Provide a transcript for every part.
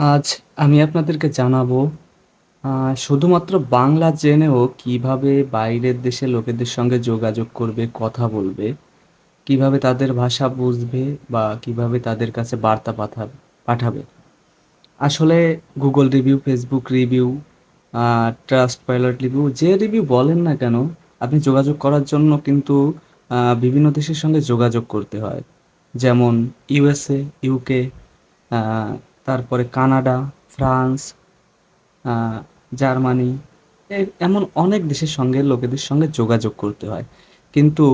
আজ আমি আপনাদেরকে জানাবো শুধুমাত্র বাংলা জেনেও কিভাবে বাইরের দেশের লোকেদের সঙ্গে যোগাযোগ করবে, কথা বলবে, কিভাবে তাদের ভাষা বুঝবে বা কিভাবে তাদের কাছে বার্তা পাঠাবে। আসলে Google review, Facebook review, trust pilot review, যে রিভিউ বলেন না কেন, আপনি যোগাযোগ করার জন্য কিন্তু বিভিন্ন দেশের সঙ্গে যোগাযোগ করতে হয়। যেমন ইউএসএ, ইউকে, তারপরে কানাডা, ফ্রান্স, আহ, জার্মানি, এমন অনেক দেশের সঙ্গে লোকেদের সঙ্গে যোগাযোগ করতে হয়। কিন্তু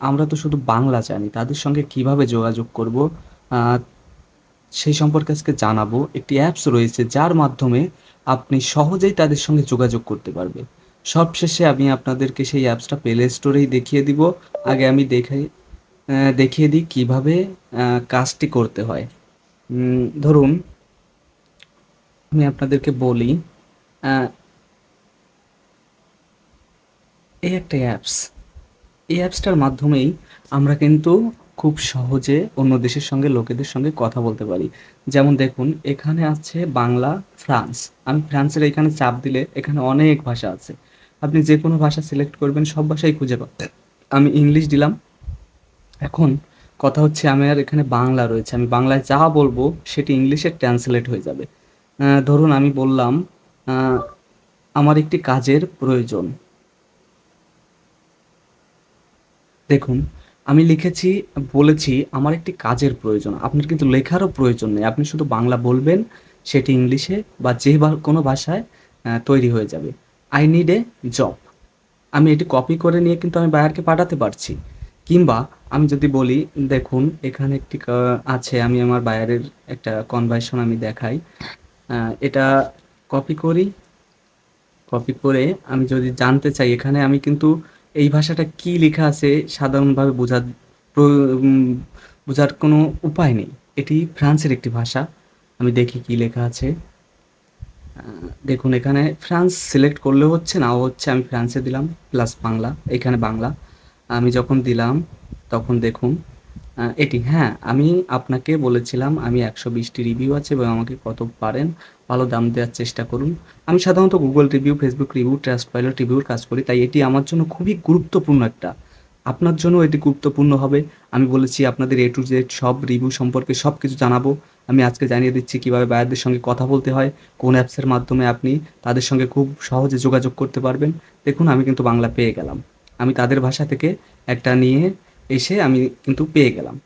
আমরা তো শুধু বাংলা জানি, তাদের সঙ্গে কিভাবে যোগাযোগ করব আহ, সেই সম্পর্কে আজকে জানাবো। একটি অ্যাপস রয়েছে যার মাধ্যমে আপনি সহজেই তাদের সঙ্গে যোগাযোগ করতে পারবে। সবশেষে আমি আপনাদেরকে সেই অ্যাপসটা প্লে স্টোরেই দেখিয়ে দিব। আগে আমি দেখিয়ে দিই কিভাবে কাজটি করতে হয়। ধরুন, আমি আপনাদেরকে বলি, আহ, এই একটা অ্যাপস। এই অ্যাপসটার মাধ্যমেই আমরা কিন্তু খুব সহজে অন্য দেশের সঙ্গে লোকেদের সঙ্গে কথা বলতে পারি। যেমন দেখুন, এখানে আছে বাংলা, ফ্রান্স। আমি ফ্রান্সের এখানে চাপ দিলে এখানে অনেক ভাষা আছে। আপনি যে কোনো ভাষা সিলেক্ট করবেন, সব ভাষাই খুঁজে পাবেন। আমি ইংলিশ দিলাম। এখন কথা হচ্ছে, আমি আর এখানে বাংলা রয়েছে, আমি বাংলায় যা বলবো সেটি ইংলিশে ট্রান্সলেট হয়ে যাবে। ধরুন আমি বললাম, আহ, আমার একটি কাজের প্রয়োজন। দেখুন, আমি বলেছি আমার একটি কাজের প্রয়োজন। আপনার কিন্তু লেখারও প্রয়োজন নেই। আপনি শুধু বাংলা বলবেন, সেটি ইংলিশে বা কোনো ভাষায় তৈরি হয়ে যাবে। I need a job. আমি এটি কপি করে নিয়ে কিন্তু আমি বায়ারকে পাঠাতে পারছি। কিংবা আমি যদি বলি, দেখুন এখানে একটি আছে, আমি আমার বায়ারের একটা কনভার্সন আমি দেখাই। এটা কপি করি। কপি করে আমি যদি জানতে চাই, এখানে আমি কিন্তু এই ভাষাটা কি লেখা আছে সাধারণভাবে বোঝার কোনো উপায় নেই। এটি ফ্রান্সের একটি ভাষা। আমি দেখি কি লেখা আছে। দেখুন, এখানে ফ্রান্স সিলেক্ট করলেও হচ্ছে, নাও হচ্ছে। আমি ফ্রান্সে দিলাম প্লাস বাংলা, এখানে বাংলা। আমি যখন দিলাম তখন দেখুন, এটি, হ্যাঁ, আমি আপনাকে বলেছিলাম আমি ১২০টি রিভিউ আছে এবং আমাকে কত পারেন ভালো দাম দেওয়ার চেষ্টা করুন। আমি সাধারণত Google review, Facebook review, Trustpilot রিভিউর কাজ করি, তাই এটি আমার জন্য খুবই গুরুত্বপূর্ণ একটা। আপনার জন্য এটি গুরুত্বপূর্ণ হবে। আমি বলেছি আপনাদের এ টু জেড সব রিভিউ সম্পর্কে সব কিছু জানাবো। আমি আজকে জানিয়ে দিচ্ছি কিভাবে বায়ারদের সঙ্গে কথা বলতে হয়, কোন অ্যাপসের মাধ্যমে আপনি তাদের সঙ্গে খুব সহজে যোগাযোগ করতে পারবেন। দেখুন, আমি কিন্তু বাংলা পেয়ে গেলাম। আমি তাদের ভাষা থেকে একটা নিয়ে এসে আমি কিন্তু পেয়ে গেলাম।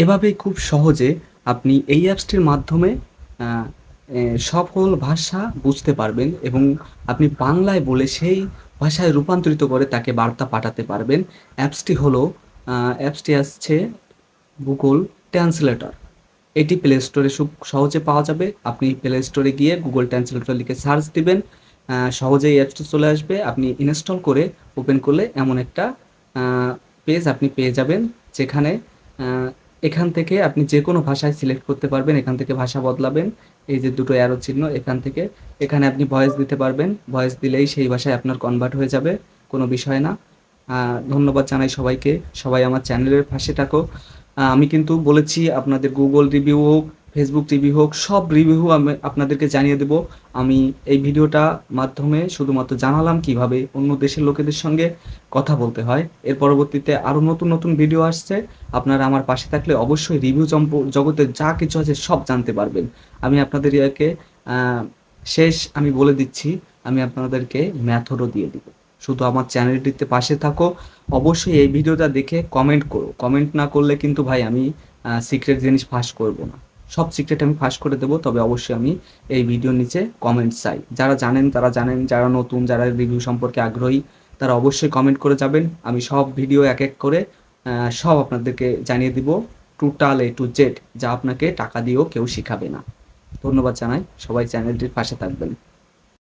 এভাবেই খুব সহজে আপনি এই অ্যাপসটির মাধ্যমে আহ, সকল ভাষা বুঝতে পারবেন এবং আপনি বাংলায় বলে সেই ভাষায় রূপান্তরিত করে তাকে বার্তা পাঠাতে পারবেন। অ্যাপসটি আসছে গুগল ট্রান্সলেটর। এটি প্লে স্টোরে খুব সহজে পাওয়া যাবে। আপনি প্লে স্টোরে গিয়ে গুগল ট্রান্সলেটর লিখে সার্চ দিবেন, সহজেই অ্যাপসটি চলে আসবে। আপনি ইনস্টল করে ওপেন করলে এমন একটা পেজ আপনি পেয়ে যাবেন, যেখানে আহ, এখান থেকে আপনি যে কোনো ভাষায় সিলেক্ট করতে পারবেন। এখান থেকে ভাষা বদলাবেন, এই যে দুটো অ্যারো চিহ্ন, এখান থেকে এখানে আপনি ভয়েস দিতে পারবেন। ভয়েস দিলেই সেই ভাষায় আপনার কনভার্ট হয়ে যাবে, কোনো বিষয় না। ধন্যবাদ জানাই সবাইকে। সবাই আমার চ্যানেলের পাশে থাকো। আমি কিন্তু বলেছি আপনাদের গুগল রিভিউ হোক, ফেসবুক রিভিউ হোক, সব রিভিউ আমি আপনাদেরকে জানিয়ে দেব। আমি এই ভিডিওটা মাধ্যমে শুধুমাত্র জানালাম কিভাবে অন্য দেশের লোকেদের সঙ্গে কথা বলতে হয়। এর পরবর্তীতে আরও নতুন নতুন ভিডিও আসছে। আপনারা আমার পাশে থাকলে অবশ্যই রিভিউ জগতে যা কিছু আছে সব জানতে পারবেন। আমি আপনাদের ইয়াকে আমি বলে দিচ্ছি, আমি আপনাদেরকে ম্যাথডও দিয়ে দিব। শুধু আমার চ্যানেলটিতে পাশে থাকো। অবশ্যই এই ভিডিওটা দেখে কমেন্ট করো। কমেন্ট না করলে কিন্তু ভাই আমি সিক্রেট জিনিস ফাঁস করব না। সব সিক্রেট আমি ফাঁস করে দেবো, তবে অবশ্যই আমি এই ভিডিওর নিচে কমেন্ট চাই। যারা জানেন তারা জানেন, যারা নতুন, যারা রিভিউ সম্পর্কে আগ্রহী, তারা অবশ্যই কমেন্ট করে যাবেন। আমি সব ভিডিও এক এক করে সব আপনাদেরকে জানিয়ে দিব, টোটাল এ টু জেড, যা আপনাকে টাকা দিয়েও কেউ শিখাবে না। ধন্যবাদ জানাই। সবাই চ্যানেলটির পাশে থাকবেন।